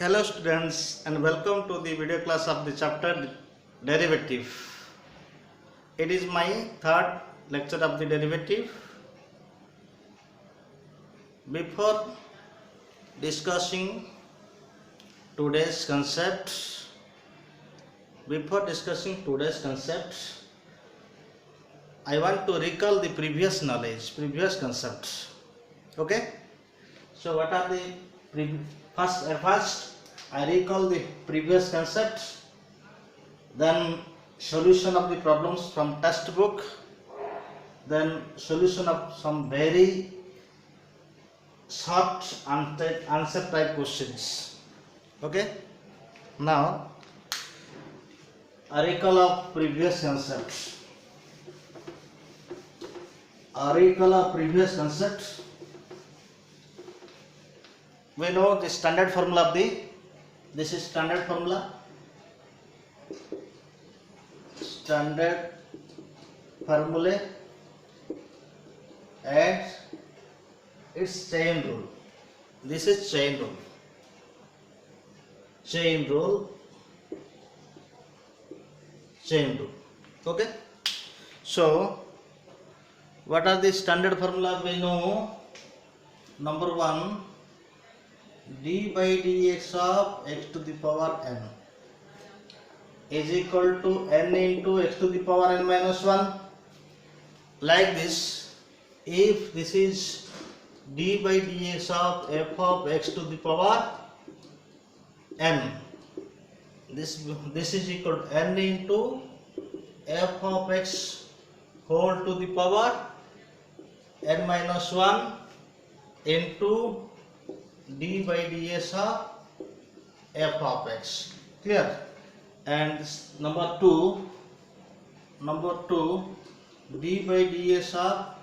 Hello students and welcome to the video class of the chapter derivative. It is my third lecture of the derivative. Before discussing today's concept, I want to recall the previous knowledge, previous concepts. Okay? So what are the First, I recall the previous concepts, then solution of the problems from textbook, then solution of some very short answer type questions. Okay. Now, a recall of previous concepts. We know the standard formula of this is standard formula, and its chain rule. This is chain rule. Okay. So what are the standard formula? We know number 1, d by dx of x to the power n is equal to n into x to the power n minus 1. Like this, if this is d by dx of f of x to the power n, this is equal to n into f of x whole to the power n minus 1 into d by ds of f of x. Clear? And number 2, d by ds of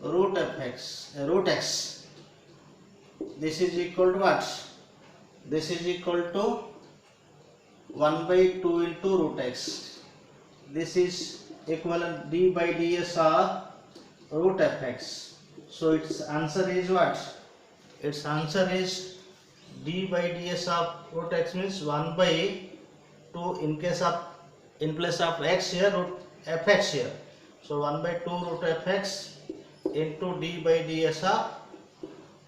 root x. This is equal to what? This is equal to 1 by 2 into root x. This is equivalent d by ds of root fx. So its answer is what? Its answer is d by ds of root x means 1 by 2 in place of x here, root fx here. So 1 by 2 root fx into d by ds of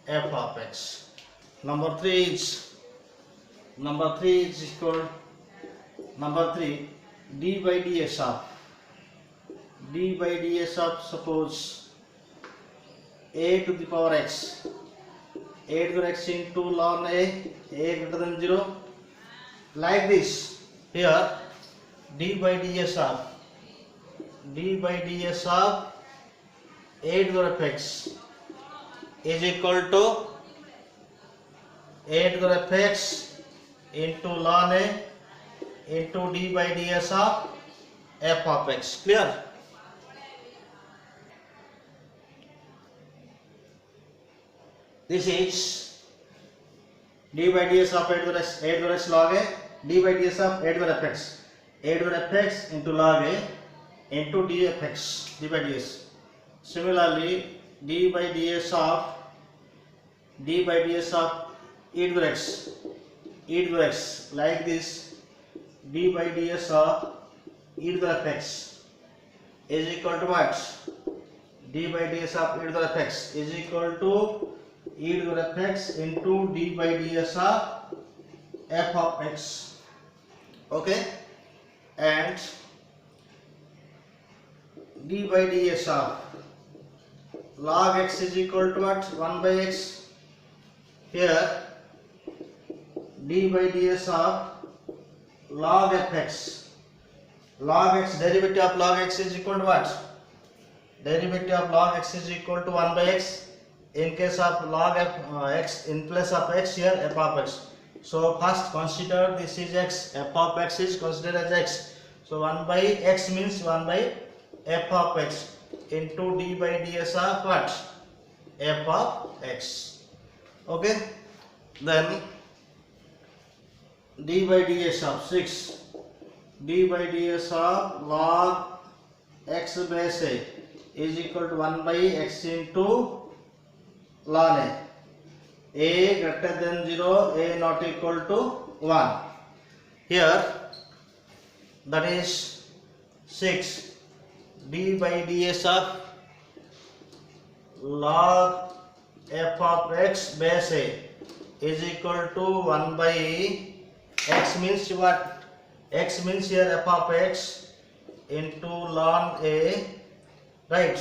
f of x. Number 3 is equal d by ds of suppose a to the power x. A to the x into ln a greater than 0. Like this, here d by ds of a to the fx is equal to a to the fx into ln a into d by ds of f of x. Clear? This is d by ds of a to the x log a, d by ds of a to the fx into log a into d by ds. Similarly, d by ds of e to the x, like this, d by ds of e to the fx is equal to what? D by ds of e to the fx is equal to e to the fx into d by ds of f of x. Okay, and d by ds of log x is equal to what? 1 by x. Here d by ds of log fx, derivative of log x is equal to what? Derivative of log x is equal to 1 by x. In case of log x, in place of x here, f of x. So first consider this is x, f of x is considered as x. So 1 by x means 1 by f of x into d by ds of what? F of x. Okay. Then d by ds of 6, d by ds of log x base a is equal to 1 by x into ln a. a greater than 0, a not equal to 1. Here that is 6 d by ds of log f of x base a is equal to 1 by x means what? X means here f of x into ln a, right,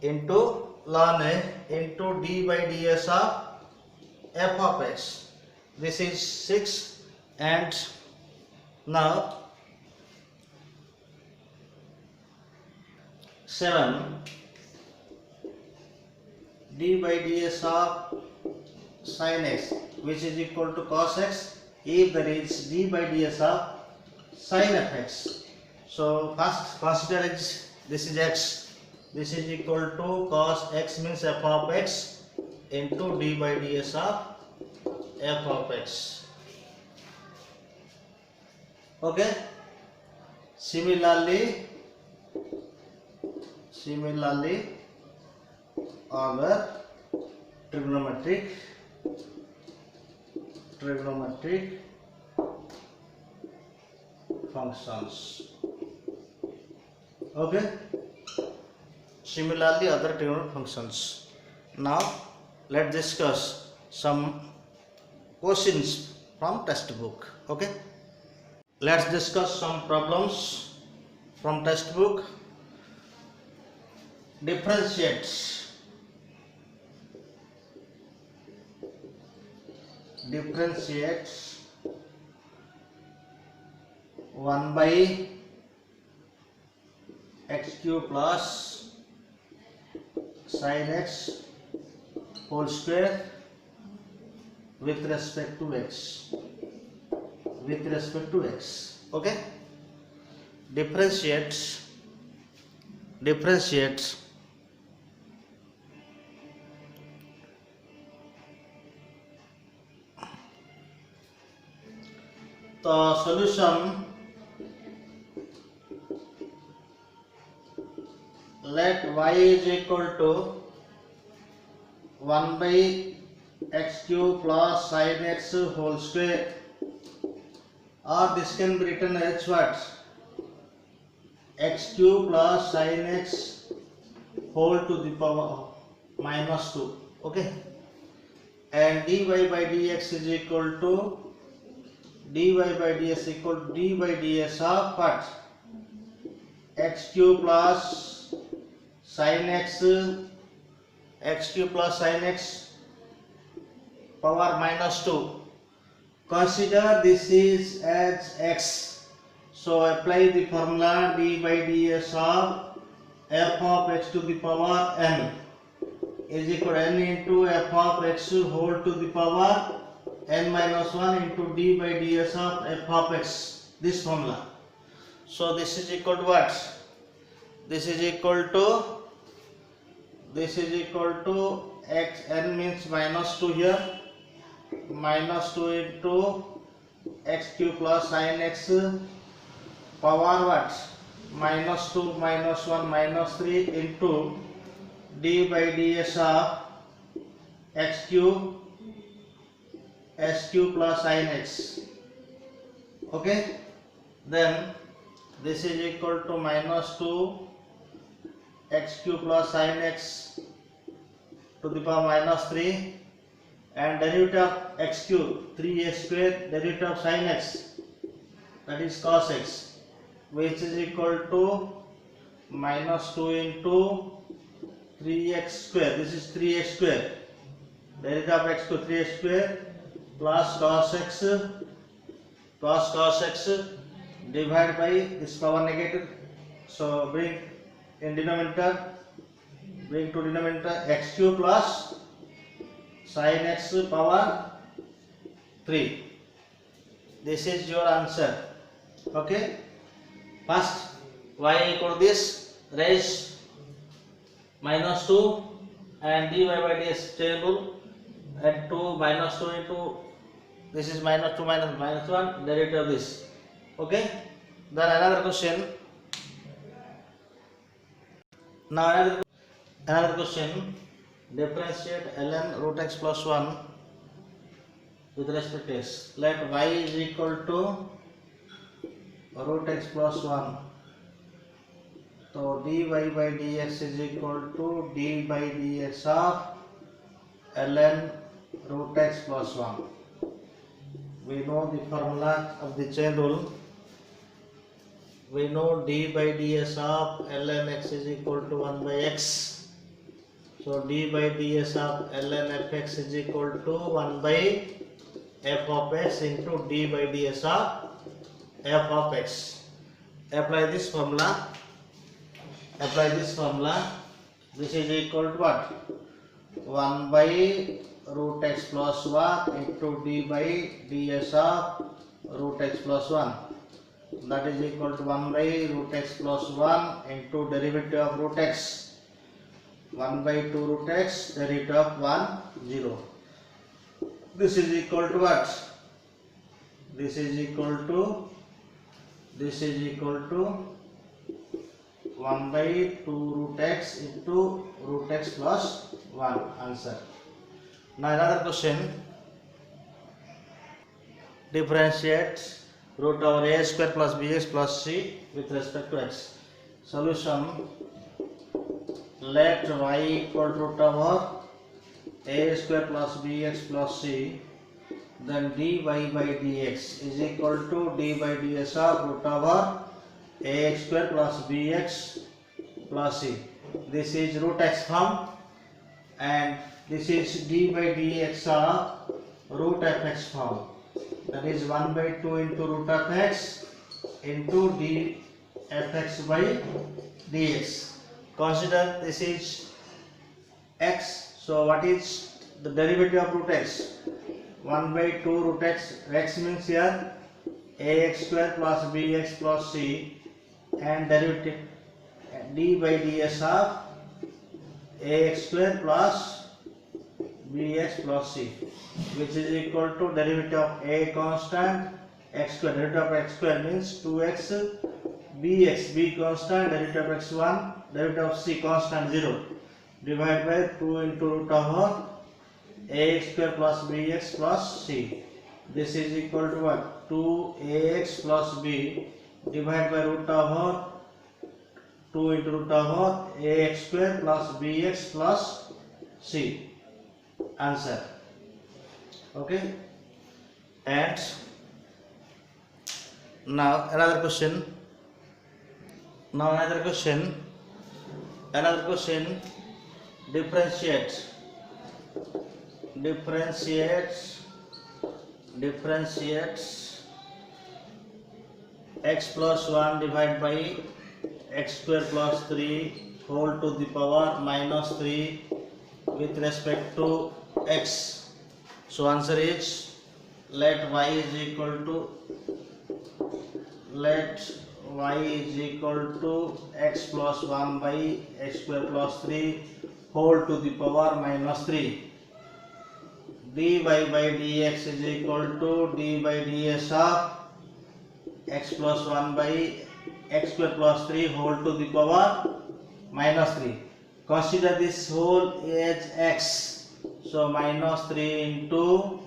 into ln a into d by ds of f of x. This is 6, and now 7 d by ds of sin x, which is equal to cos x if there is d by ds of sin of x. So first consider x, this is x, this is equal to cos x means f of x into d by ds of f of x. Okay. Similarly our trigonometric functions. Okay. Similarly other trigonometric functions. Now let's discuss some questions from textbook. Okay. Let's discuss some problems from textbook. Differentiates 1 by x cube plus sin x whole square with respect to x. Okay. Differentiates the solution. Let y is equal to 1 by x cube plus sin x whole square, or this can be written as what? X cube plus sin x whole to the power minus 2. Okay. And dy by dx is equal to dy by ds equal to d by ds of what? X cube plus sin x power minus 2. Consider this is as x, so apply the formula d by ds of f of x to the power n is equal to n into f of x whole to the power n minus 1 into d by ds of f of x, this formula. So this is equal to what? This is equal to x, n means minus 2 here, minus 2 into x cube plus sin x power what? Minus 2 minus 1 minus 3 into d by ds of x cube plus sin x. Okay. Then this is equal to minus 2 x cube plus sin x to the power minus 3, and derivative of x cube 3a square, derivative of sin x, that is cos x, which is equal to minus 2 into 3x square, this is 3x square, derivative of x to 3x square plus cos x divided by this power negative, so bring to denominator x cube plus sin x power 3. This is your answer. Okay. First y equal to this, raise minus 2 and dy by ds table at 2 minus 2 into this is minus 2 minus 1 derivative of this. Okay. Then another question. Now another question, differentiate ln root x plus 1 with respect to x. Let y is equal to root x plus 1. So dy by dx is equal to d by dx of ln root x plus 1. We know the formula of the chain rule. We know d by ds of ln x is equal to 1 by x. So d by ds of ln fx is equal to 1 by f of x into d by ds of f of x. Apply this formula. Apply this formula. This is equal to what? 1 by root x plus 1 into d by ds of root x plus 1. That is equal to 1 by root x plus 1 into derivative of root x. 1 by 2 root x, derivative of 1, 0. This is equal to what? This is equal to 1 by 2 root x into root x plus 1. Answer. Now another question. Differentiate root over a square plus bx plus c with respect to x. Solution. Let y equal to root over a square plus bx plus c. Then dy by dx is equal to d by ds of root over ax square plus bx plus c. This is root x form, and this is d by dx of root fx form. That is 1 by 2 into root of x into d fx by dx. Consider this is x. So what is the derivative of root x? 1 by 2 root x. X means here ax square plus bx plus c, and derivative d by ds of ax square plus bx plus c, which is equal to derivative of a constant x square. Derivative of x square means 2x bx, b constant, derivative of x1, derivative of c constant 0, divided by 2 into root over ax square plus bx plus c. This is equal to what? 2ax plus b divided by root over 2 into root over ax square plus bx plus c. Answer. Okay. And now another question. Another question. Differentiate x plus 1 divided by x square plus 3 whole to the power minus 3 with respect to x. So answer is, let y is equal to x plus 1 by x square plus 3 whole to the power minus 3. dy by dx is equal to d by ds of x plus 1 by x square plus 3 whole to the power minus 3. Consider this whole as x. So minus 3 into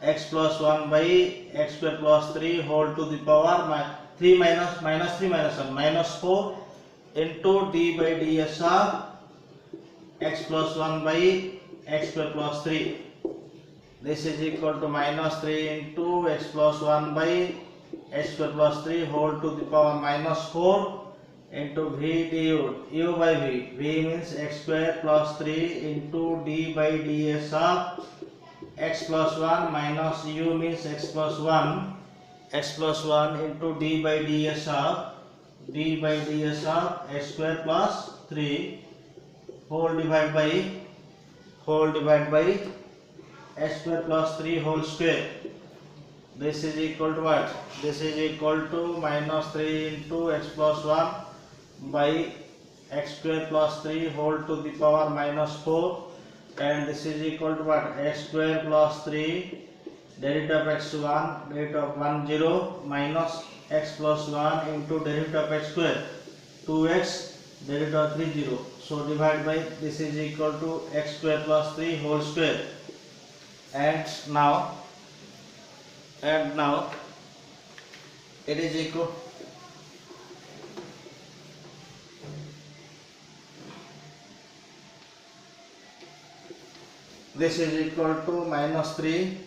x plus 1 by x square plus 3 whole to the power 3 minus 3 minus 1 minus 4 into d by ds of x plus 1 by x square plus 3. This is equal to minus 3 into x plus 1 by x square plus 3 whole to the power minus 4 into v du, u by v. V means x square plus 3 into d by ds of x plus 1 minus u means x plus 1 into d by ds of x square plus 3 whole divided by x square plus 3 whole square. This is equal to what? This is equal to minus 3 into x plus 1 by x square plus 3 whole to the power minus 4, and this is equal to what? X square plus 3 derivative of x1, derivative of 1 0 minus x plus 1 into derivative of x square 2x, derivative of 3 0. So divided by, this is equal to x square plus 3 whole square. And now and now it is equal this is equal to minus 3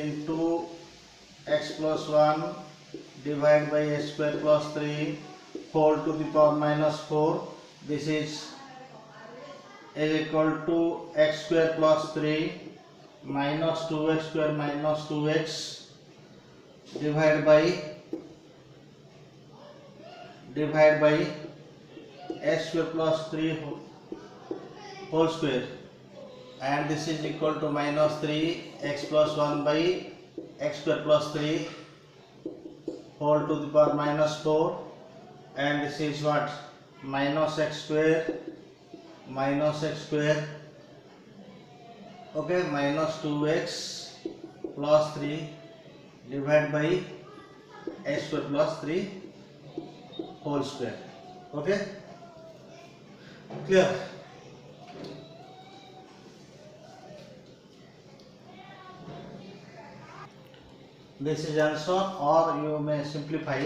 into x plus 1 divided by x square plus 3 whole to the power minus 4. This is equal to x square plus 3 minus 2x square minus 2x divided by x square plus 3 whole square, and this is equal to minus 3 x plus 1 by x square plus 3 whole to the power minus 4, and this is what, minus x square, okay, minus 2x plus 3 divided by x square plus 3 whole square. Okay, clear? This is answer, or you may simplify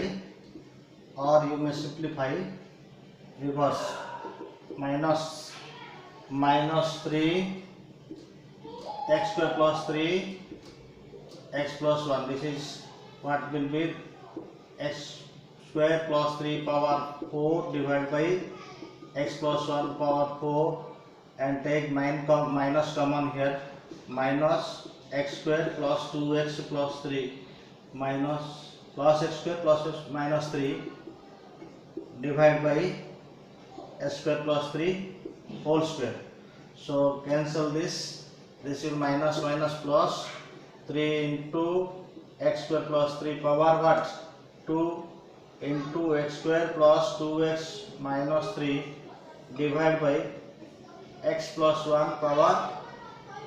reverse. Minus 3 x square plus 3 x plus 1. This is what will be x square plus 3 power 4 divided by x plus 1 power 4, and take minus common here, minus x square plus 2x plus 3 minus plus x square plus minus 3 divided by x square plus 3 whole square. So cancel this. This is minus plus 3 into x square plus 3 power what, 2 into x square plus 2x minus 3 divided by x plus 1 power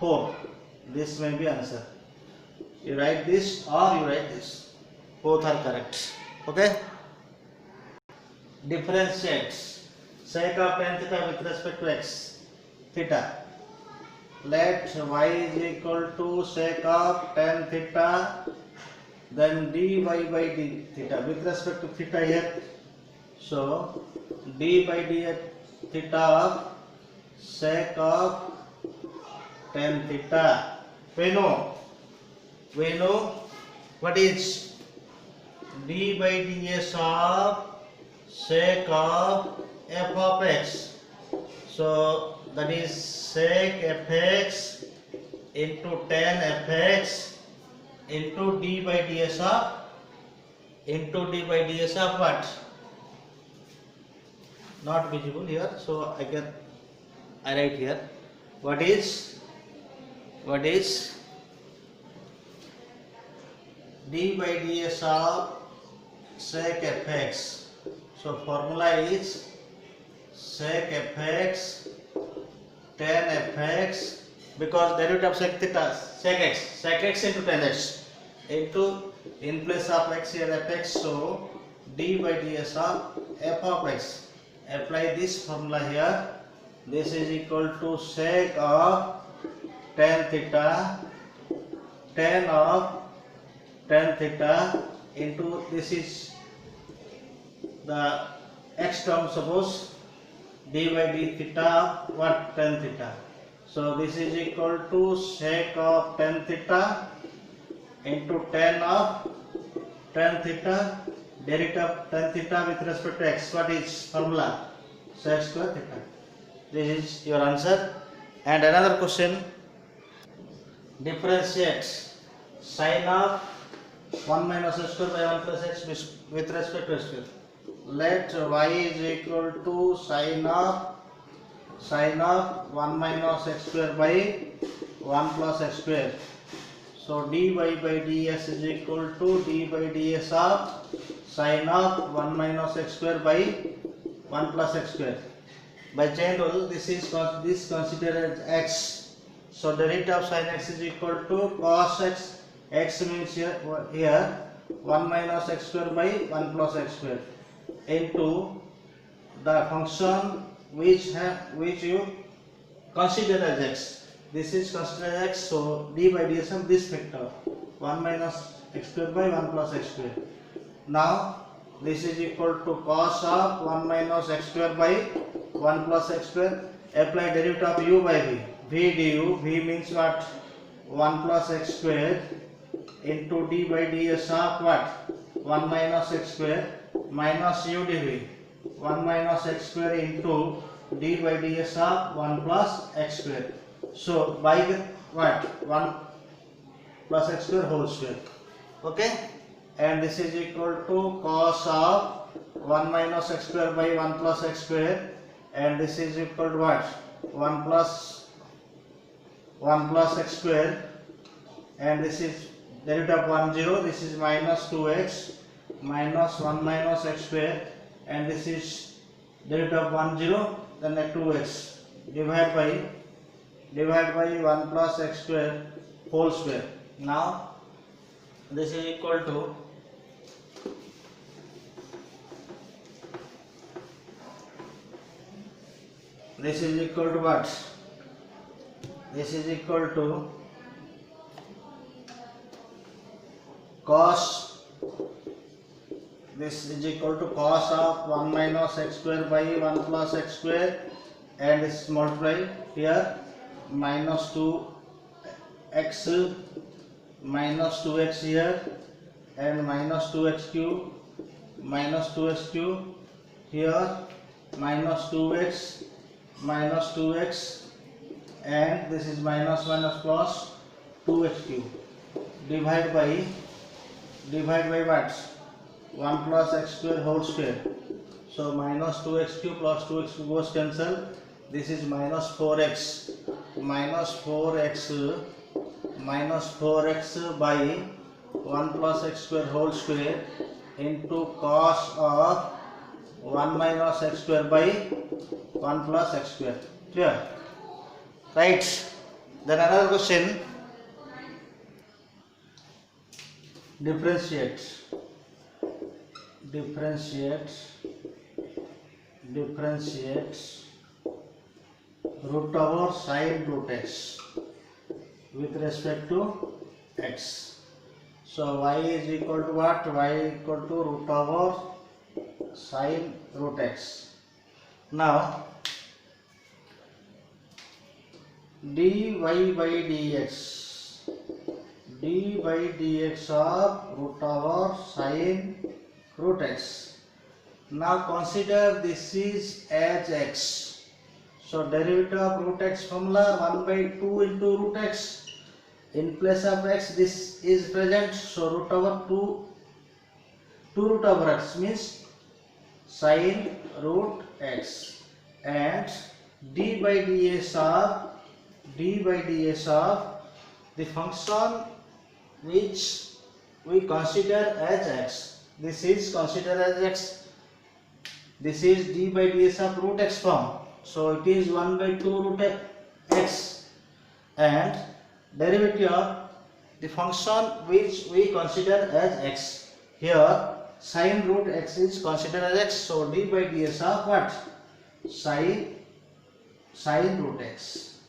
4. This may be answer. You write this or you write this, both are correct. Okay, differentiates sec of tan theta with respect to x theta. Let y is equal to sec of tan theta, then dy by d theta with respect to theta here. So d by d theta of sec of tan theta. We know what is d by ds of sec of f of x. So that is sec fx into tan fx into d by ds of what? Not visible here, so I write here. What is d by ds of sec fx? So formula is sec fx tan fx, because derivative of sec theta, sec x into tan x into, in place of x here fx, so d by ds of f of x. Apply this formula here. This is equal to sec of tan theta, tan of tan theta into, this is the x term, suppose d by d theta what, tan theta. So this is equal to sec of tan theta into tan of tan theta, derivative of tan theta with respect to x. What is formula? Sec square theta. This is your answer. And another question, differentiates sine of 1 minus x square by 1 plus x with respect to x square. Let y is equal to sine of 1 minus x square by 1 plus x square. So dy by ds is equal to d by ds of sine of 1 minus x square by 1 plus x square. By chain rule, this considered as x. So derivative of sin x is equal to cos x. X means here 1 minus x square by 1 plus x square into the function which you consider as x. this is considered as x, so d by ds of this factor 1 minus x square by 1 plus x square. Now this is equal to cos of 1 minus x square by 1 plus x square. Apply derivative of u by v. V du, v means what? 1 plus x square into d by ds of what? 1 minus x square minus u dv. 1 minus x square into d by ds of 1 plus x square. So by what? 1 plus x square whole square. Okay? And this is equal to cos of 1 minus x square by 1 plus x square, and this is equal to what? 1 plus x square, and this is derivative of 1 0, this is minus 2x minus 1 minus x square, and this is derivative of 1 0, then 2x divide by 1 plus x square whole square. Now this is equal to what? This is equal to cos, this is equal to cos of 1 minus x square by 1 plus x square, and this is multiply here minus 2x minus 2x here, and minus 2x cube here, minus 2x minus 2x, and this is minus plus 2x cube divide by what? 1 plus x square whole square. So minus 2x cube plus 2x cube goes cancel. This is minus 4x by 1 plus x square whole square into cos of 1 minus x square by 1 plus x square. Clear? Right. Then another question. Differentiate root over sine root x with respect to x. So y is equal to what? Y equal to root over sine root x. Now dy by dx of root over sine root x. Now consider this is as x. So derivative of root x formula 1 by 2 into root x. In place of x this is present, so root over 2 root over x means sine root x, and d by ds of the function which we consider as x. This is considered as x. This is d by ds of root x form. So it is 1 by 2 root x, and derivative of the function which we consider as x. Here sine root x is considered as x. So d by ds of what? Sine root x.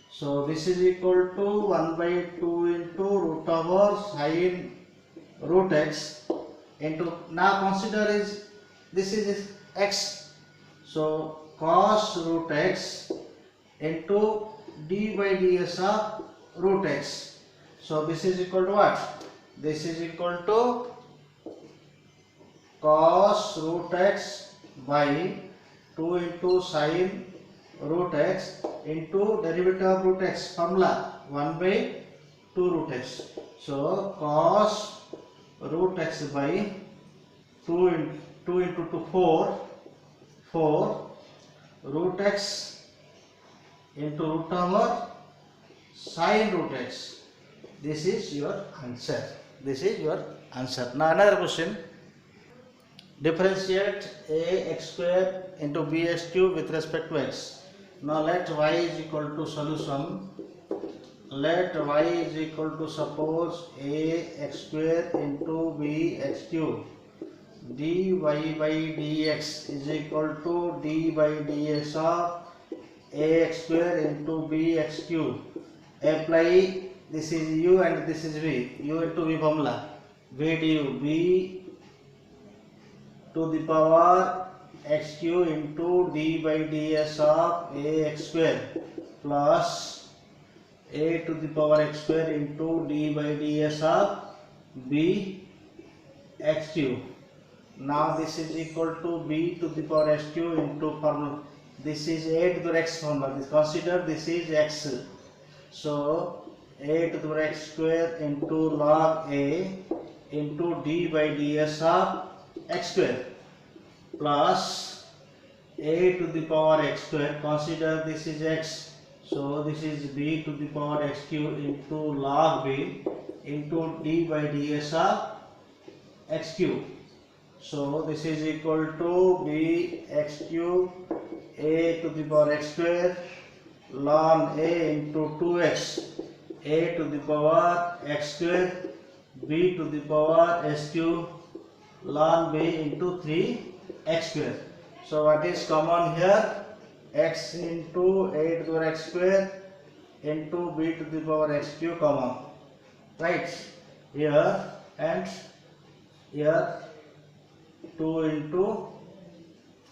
So this is equal to 1 by 2 into root over sine root x into, now consider this is x. So cos root x into d by ds of root x. So this is equal to what? This is equal to cos root x by 2 into sine root x into derivative of root x formula 1 by 2 root x. So cos root x by 2 into 2 4 root x into root over sine root x. This is your answer. Now another question. Differentiate ax square into bx cube with respect to x. Now let y is equal to solution. Let y is equal to suppose ax square into bx cube. dy by dx is equal to d by ds of ax square into bx cube. Apply, this is u and this is v. U into v formula. V du b to the power x cube into d by ds of ax square plus a to the power x square into d by ds of b x cube. Now this is equal to b to the power x cube into formula. This is a to the x formula. Consider this is x. So a to the power x square into log a into d by ds of x square plus a to the power x square. Consider this is x. So this is b to the power x cube into log b into d by ds of x cube. So this is equal to b x cube a to the power x square ln a into 2x a to the power x square b to the power s cube ln b into 3x square. So what is common here? X into a to the power x square into b to the power x cube common, right? Here and here 2 into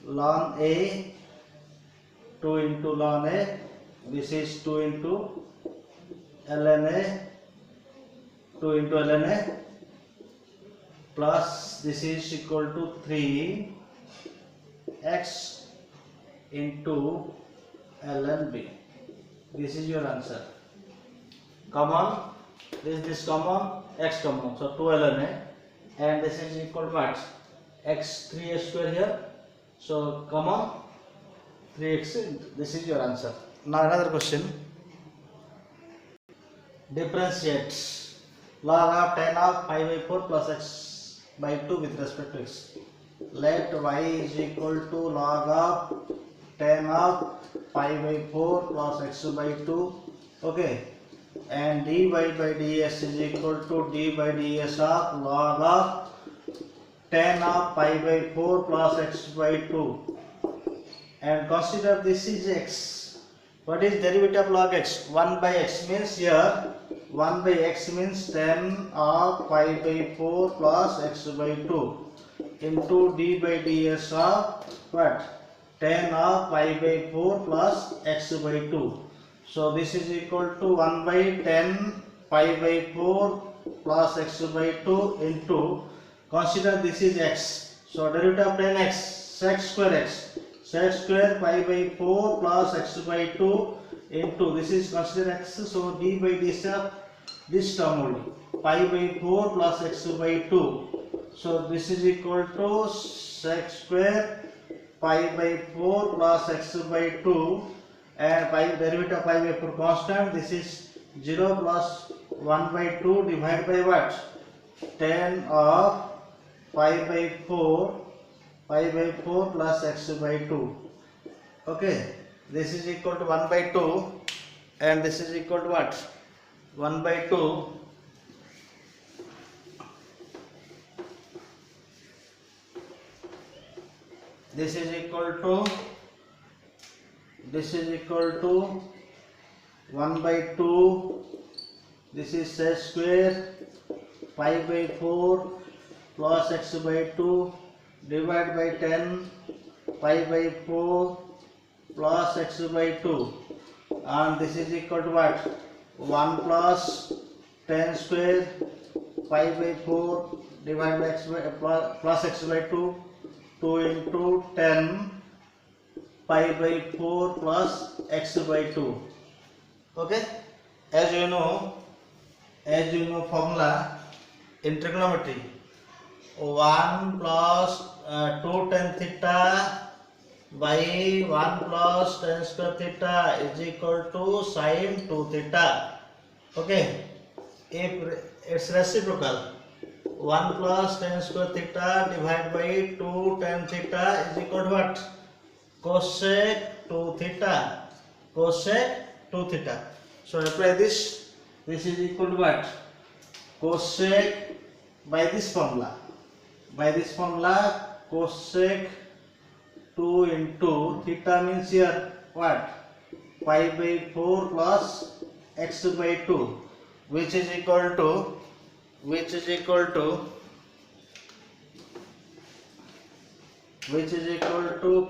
ln a, 2 into ln a, this is 2 into ln a, 2 into ln a plus this is equal to 3x into ln b. This is your answer. Common, this common, x common, so 2 ln a, and this is equal to what? X 3x square here, so common 3x. This is your answer. Now another question. Differentiate log of 10 of pi by 4 plus x by 2 with respect to x. Let y is equal to log of 10 of pi by 4 plus x by 2. Okay, and dy by ds is equal to d by ds of log of 10 of pi by 4 plus x by 2. And consider this is x. What is derivative of log x? 1 by x means here 1 by x means 10 of pi by 4 plus x by 2 into d by ds of what? 10 of pi by 4 plus x by 2. So this is equal to 1 by 10 pi by 4 plus x by 2 into, consider this is x. So derivative of 10x, sec square x. Sec square pi by 4 plus x by 2 into, this is consider x, so d by ds of this term only, pi by 4 plus x by 2. So this is equal to sec square pi by 4 plus x by 2, and pi derivative of pi by 4 constant, this is 0 plus 1 by 2 divided by what? 10 of pi by 4 plus x by 2. Okay, this is equal to 1 by 2 and this is equal to what? 1 by 2 this is equal to 1 by 2, this is sec square pi by 4 plus x by 2 divided by 10 pi by 4 plus x by 2, and this is equal to what? 1 plus 10 square pi by 4 divided by x by plus x by 2, 2 into 10 pi by 4 plus x by 2. Okay, as you know formula in trigonometry, 1 plus 2 tan theta by 1 plus tan square theta is equal to sin 2 theta. Okay, if it's reciprocal, 1 plus tan square theta divided by 2 tan theta is equal to what? Cosec 2 theta. Cosec 2 theta. So apply this. This is equal to what? Cosec by this formula. By this formula, cosec 2 into theta means here what? pi by 4 plus x by 2, which is equal to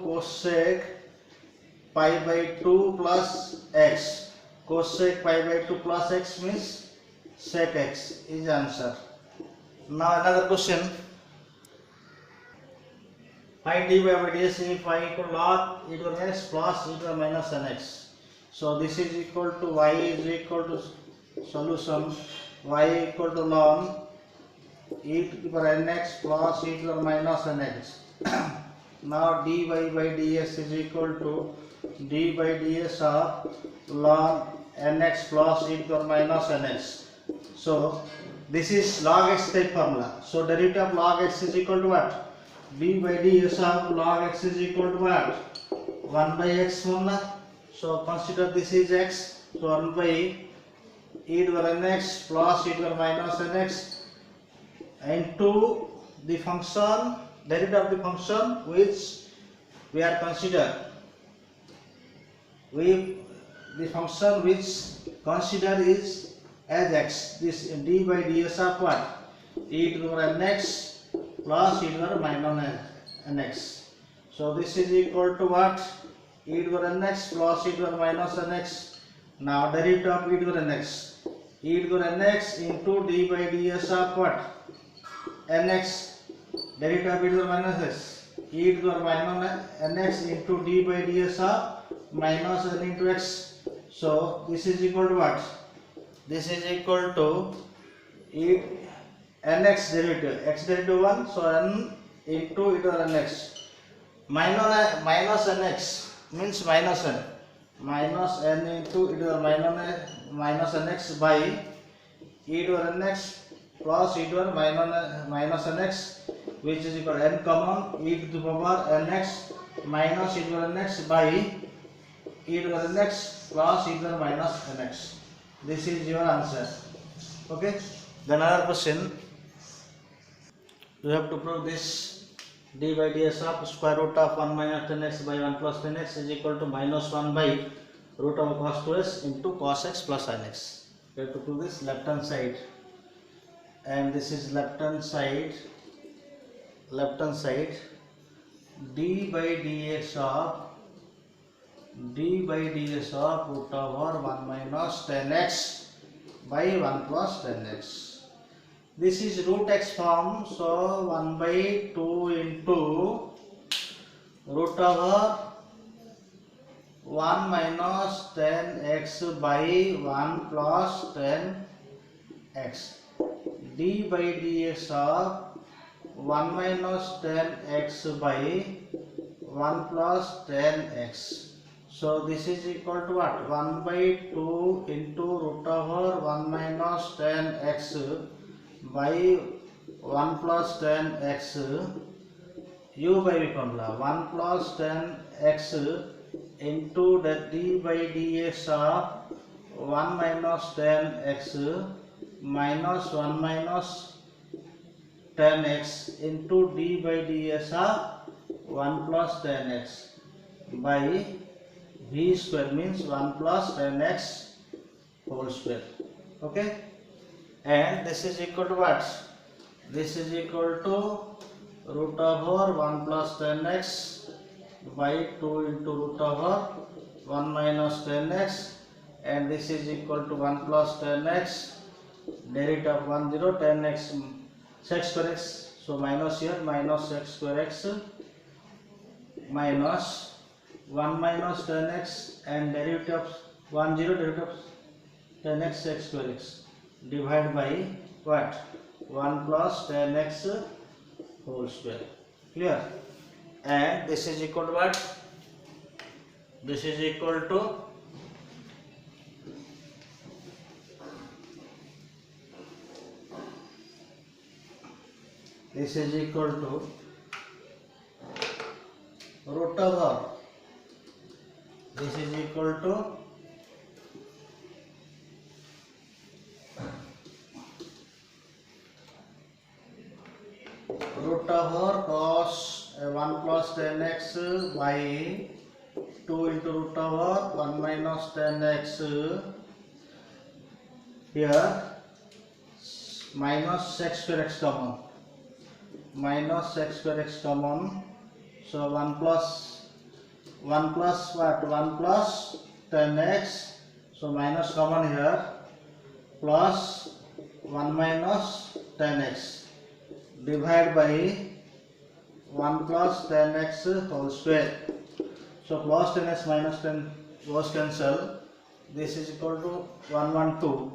cosec pi by 2 plus x. Cosec pi by 2 plus x means sec x is answer. Now another question. Find dy by dx if y equal to log e to the x plus e to the minus nx. So this is equal to y is equal to solution y equal to ln e to the power nx plus e to the minus nx. Now dy by dx is equal to d by ds of ln nx plus e to the minus nx. So this is log x type formula. So derivative of log x is equal to what? d by ds of log x is equal to what? 1 by x formula. So consider this is x. So 1 by e to the nx plus e to the minus nx into the function, derivative of the function which we are consider. The function which consider is as x. This d by ds of what? E to the nx plus e to the minus nx. So this is equal to what? E to the nx plus e to the minus nx. Now derivative of e to the nx. E to the nx into d by ds of what? Nx. Derivative of e to the minus x. E to the minus nx into d by ds of minus n into x. So this is equal to what? This is equal to e nx derivative, x derivative 1, so n into e to the nx. Minus nx means minus n. Minus n into e to the minus nx by e to the nx plus e to the minus nx, which is equal to n common e to the power nx minus e to the nx by e to the nx plus e to the minus nx. This is your answer. Okay. Then another question. You have to prove this d by ds of square root of 1 minus 10x by 1 plus 10x is equal to minus 1 by root of cos 2x into cos x plus sin x. You have to prove this left hand side, and this is left hand side. d by ds of root over 1 minus 10x by 1 plus 10x. This is root x form, so 1 by 2 into root over 1 minus 10x by 1 plus 10x. d by dx of 1 minus 10x by 1 plus 10x. So this is equal to what? 1 by 2 into root over 1 minus 10x by 1 plus 10x u by v formula. 1 plus 10x into the d by dx of 1 minus 10x minus 1 minus 10x into d by ds of 1 plus 10x by v square means 1 plus 10x whole square. Okay, and this is equal to what? This is equal to root over 1 plus 10x by 2 into root over 1 minus 10x, and this is equal to 1 plus 10x, derivative of 1 0 10x sec square x, so minus here minus sec square x minus 1 minus 10x and derivative of 1 0 derivative of 10x sec square x divided by what? 1 plus 10x whole square. Clear? And this is equal to what? This is equal to root over, this is equal to root over cos 1 plus 10x by 2 into root over 1 minus 10x here minus x square x common, minus x square x common, so 1 plus what, 1 plus 10x, so minus common here, plus 1 minus 10x divided by 1 plus 10x whole square. So plus 10x minus 10 goes cancel. This is equal to 112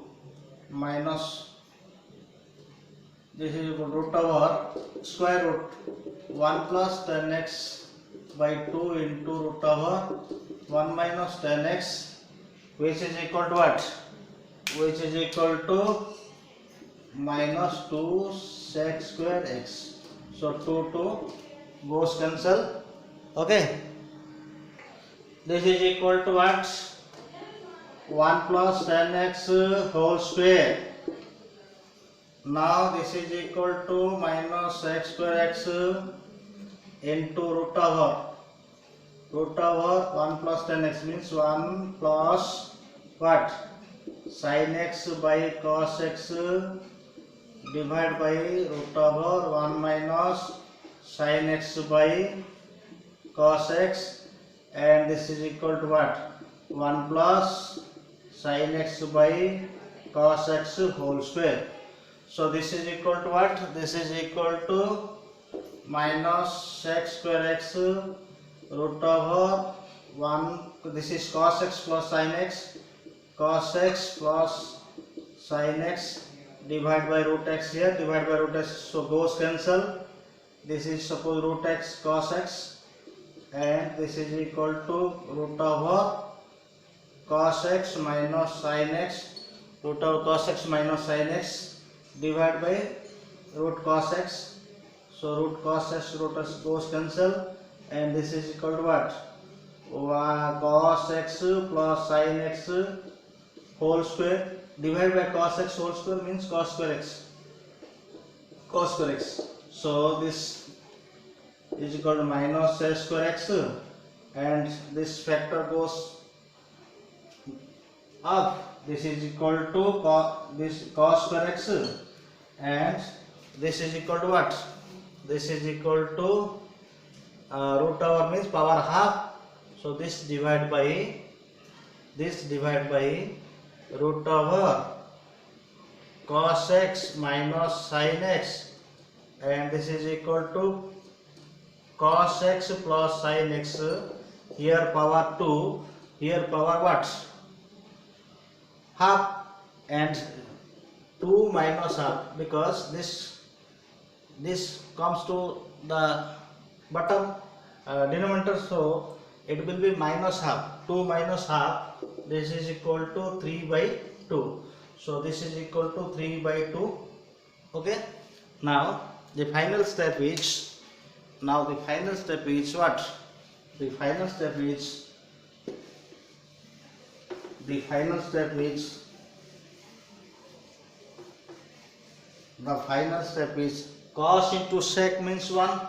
minus, this is equal to root over square root 1 plus 10x by 2 into root over 1 minus 10x, which is equal to what? Which is equal to minus 2 sec square x. So 2 goes cancel. Okay. This is equal to what? 1 plus 10x whole square. Now this is equal to minus x square x into root over 1 plus 10x means 1 plus what? Sin x by cos x divided by root over 1 minus sin x by cos x, and this is equal to what? 1 plus sin x by cos x whole square. So this is equal to what? This is equal to minus x square x root over 1, this is cos x plus sin x, cos x plus sin x divided by root x here, divided by root x, so goes cancel. This is suppose root x cos x, and this is equal to root over cos x minus sin x, root over cos x minus sin x divided by root cos x. So root cos x goes cancel, and this is equal to what? Cos x plus sin x whole square divided by cos x whole square means cos square x. Cos square x. So this is equal to minus x square x, and this factor goes up. This is equal to this cos square x, and this is equal to what? This is equal to root over means power half. So this divided by root over cos x minus sin x, and this is equal to cos x plus sin x, here power 2, here power what? Half, and 2 minus half, because this comes to the bottom denominator, so it will be minus half. 2 minus half, this is equal to 3 by 2. So this is equal to 3 by 2. Okay. Now the final step is what? The final step is the final step is cos into sec means 1.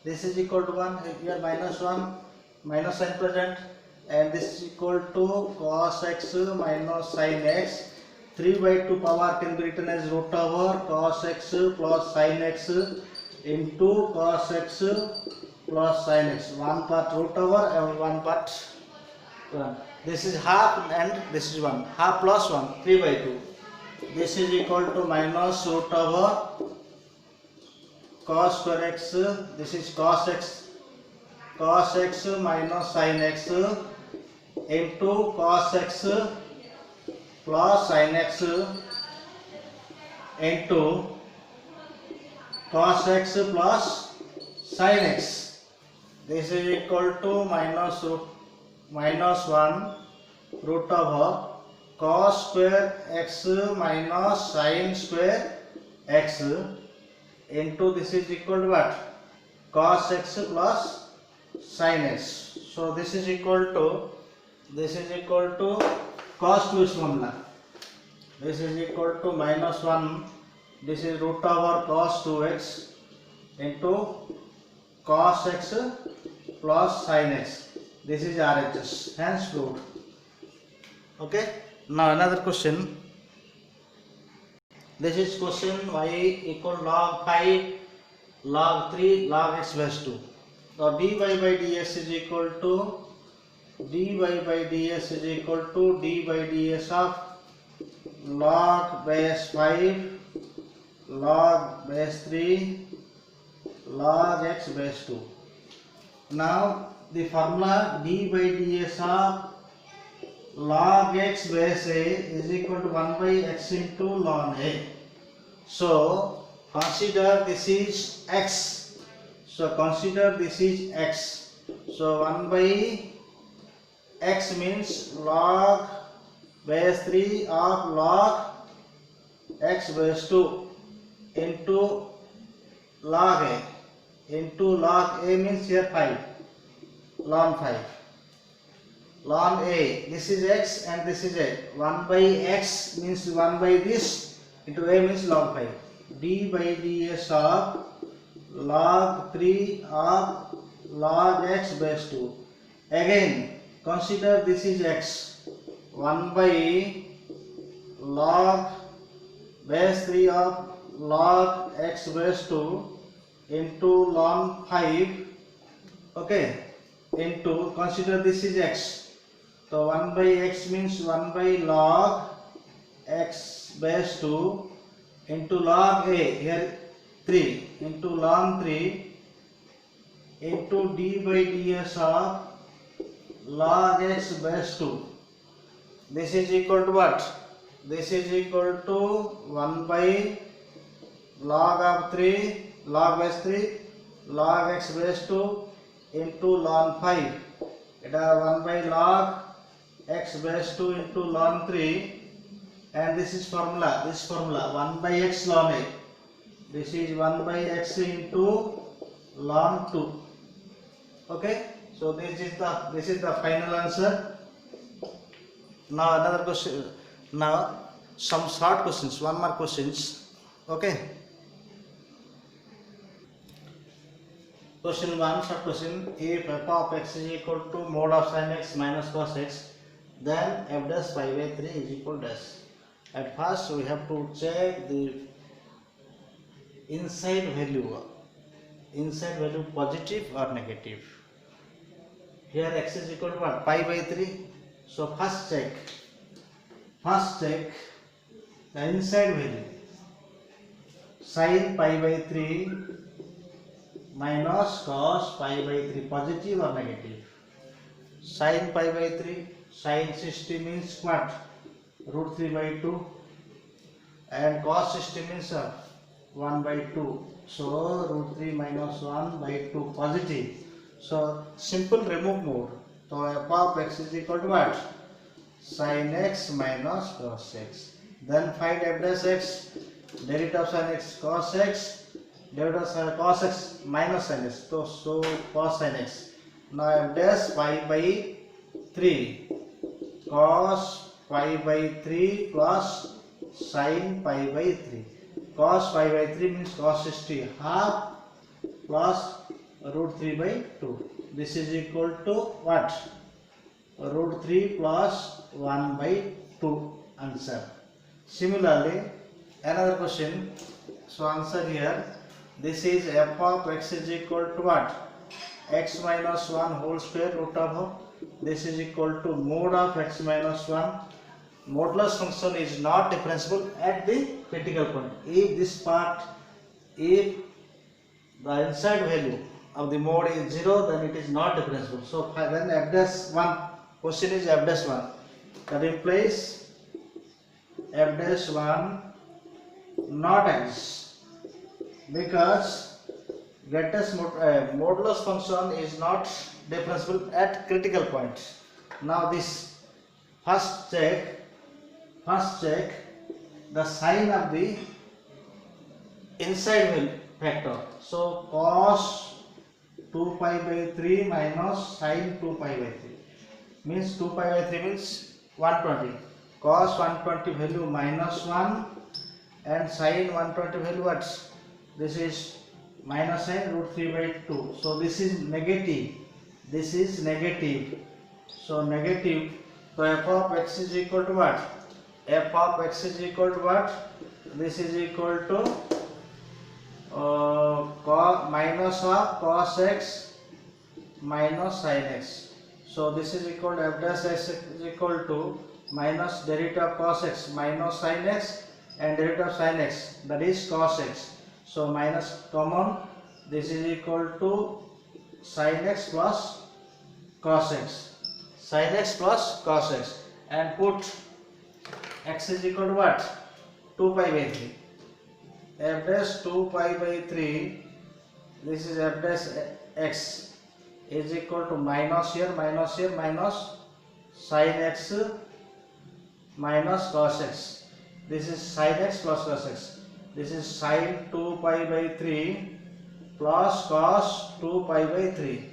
This is equal to 1. Here minus 1, minus sign present, and this is equal to cos x minus sin x. 3 by 2 power can be written as root over cos x plus sin x into cos x plus sin x. One part root over and one part 1. This is half and this is 1. Half plus 1, 3 by 2. This is equal to minus root over cos square x. This is cos x minus sin x into cos x plus sin x into cos x plus sin x. This is equal to minus 1 root over cos square x minus sin square x into, this is equal to what? Cos x plus sin x. So this is equal to cos 2 is formula. This is equal to minus 1. This is root over cos 2x into cos x plus sin x. This is RHS. Hence proved. Okay. Now another question. This is question y equal log 5 log 3 log x base 2. So dy by ds is equal to dy by ds is equal to dy by ds of log base 5 log base 3 log x base 2. Now the formula d by ds of log x base a is equal to 1 by x into log a. So consider this is x. So consider this is x. So 1 by x means log base 3 of log x base 2 into log a. Into log a means here 5. Log 5. Log a, this is x and this is a. 1 by x means 1 by this into a means log 5. d by ds of log 3 of log x base 2. Again consider this is x. 1 by log base 3 of log x base 2 into log 5. Okay, into consider this is x. So 1 by x means 1 by log x base 2 into log a, here 3 into log 3 into d by ds of log x base 2. This is equal to what? This is equal to 1 by log of 3 log base 3 log x base 2 into log 5. It is 1 by log x base 2 into log 3, and this is formula. This formula 1 by x log a. This is 1 by x into log 2. Okay. So this is the final answer. Now another question. Now some short questions. One more questions. Okay. Question 1, short question. If f of x is equal to mod of sin x minus cos x, then f dash pi by 3 is equal to dash. At first we have to check the inside value positive or negative. Here x is equal to what? Pi by 3. So first check the inside value. Sin pi by 3 minus cos pi by 3, positive or negative. Sin pi by 3, sin 60 means what? Root 3 by 2, and cos 60 means 1 by 2. So root 3 minus 1 by 2, positive. So simple remove mode. So f of x is equal to what? Sin x minus cos x. Then find f dash x, derivative of sin x cos x, derivative of sin cos x minus sin x. So cos sin x. Now f dash pi by 3, cos pi by 3 plus sin pi by 3. Cos pi by 3 means cos 60 half plus root 3 by 2. This is equal to what? Root 3 plus 1 by 2. Answer. Similarly, another question. So answer here. This is f of x is equal to what? X minus 1 whole square root of. This is equal to mod of x minus 1. Modulus function is not differentiable at the critical point. If this part, if the inside value of the mode is 0, then it is not differentiable. So then f dash 1, question is f dash 1. That implies f dash 1 not exists, because greatest modulus function is not differentiable at critical point. Now this first check the sign of the inside factor. So cos 2 pi by 3 minus sin 2 pi by 3 means 2 pi by 3 means 120. Cos 120 value minus 1 and sin 120 value what? This is minus sin root 3 by 2. So this is negative. this is negative. So negative. So f of x is equal to what? F of x is equal to what? This is equal to minus of cos x minus sin x. So this is equal to f dash x is equal to minus derivative of cos x minus sin x and derivative of sin x, that is cos x. So minus common, this is equal to sin x plus cos x. Sin x plus cos x, and put x is equal to what? 2 pi by 3. F dash 2 pi by 3, this is f dash x is equal to minus here minus sin x minus cos x. This is sin x plus cos x. This is sin 2 pi by 3 plus cos 2 pi by 3.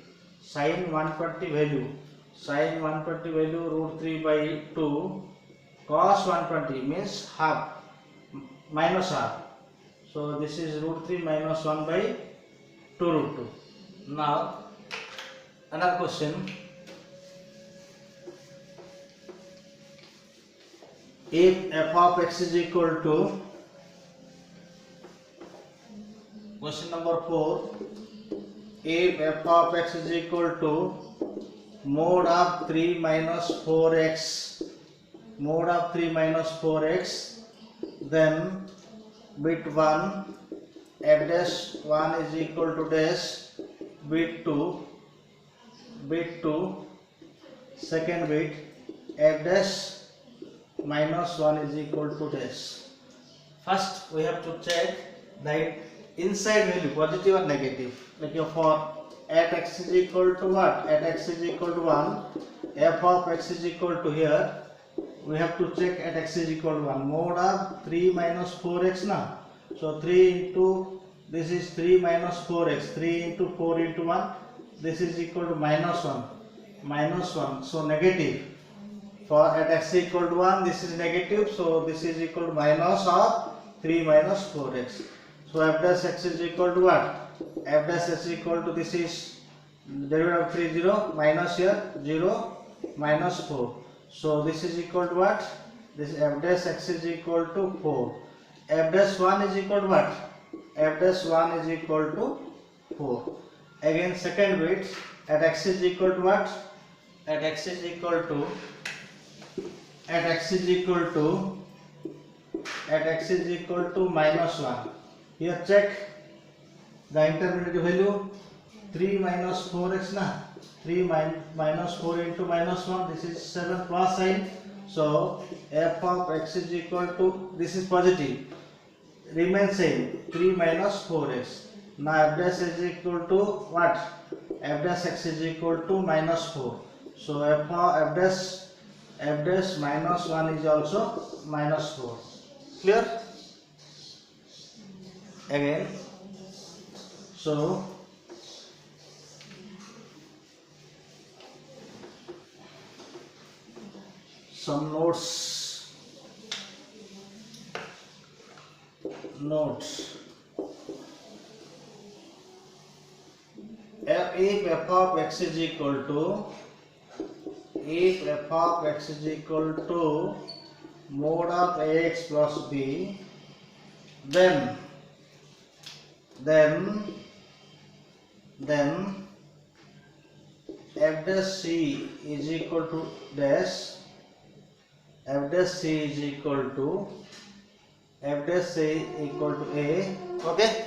Sin 120 value. Sin 120 value root 3 by 2. Cos 120 means half minus half. So this is root 3 minus 1 by 2 root 2. Now another question. If f of x is equal to, question number 4, if f of x is equal to mod of 3 minus 4x, mod of 3 minus 4x, then bit 1 f dash 1 is equal to dash, bit 2 second bit f dash minus 1 is equal to dash. First we have to check that inside value positive or negative. Like for at x is equal to what? At x is equal to 1, f of x is equal to, here we have to check at x is equal to 1. Mod of 3 minus 4x now. So 3 into, this is 3 minus 4x, 3 into 4 into 1, this is equal to minus 1. So negative. For at x equal to 1, this is negative, so this is equal to minus of 3 minus 4x. So f dash x is equal to what? F dash x is equal to, this is derivative of 3 0 minus here 0 minus 4. So this is equal to what? This f dash x is equal to 4. F dash 1 is equal to what? F dash 1 is equal to 4. Again second bit, at x is equal to what? At x is equal to, at x is equal to minus 1. Here check the intermediate value, 3 minus 4x na, 3 minus 4 into minus 1, this is 7 plus sign. So f of x is equal to, this is positive, remains same, 3 minus 4x. Now f dash is equal to what? F dash x is equal to minus 4. So f dash minus 1 is also minus 4. Clear? Again, so some notes. If f of x is equal to, if f of x is equal to mod of ax plus b, then f dash c is equal to dash, f dash c is equal to, f dash c equal to a. Okay,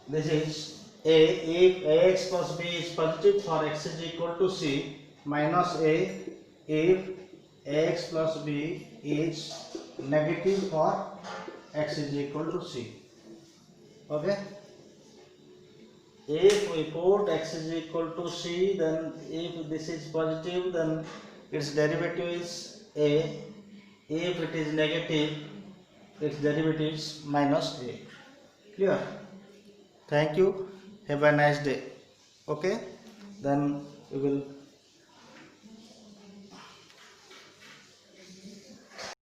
this is a. If ax plus b is positive for x is equal to c, minus a if ax plus b is negative for x is equal to c. Okay, if we put x is equal to c, then if this is positive, then its derivative is a. If it is negative, its derivative is minus a. Clear? Thank you. Have a nice day. Okay, then we will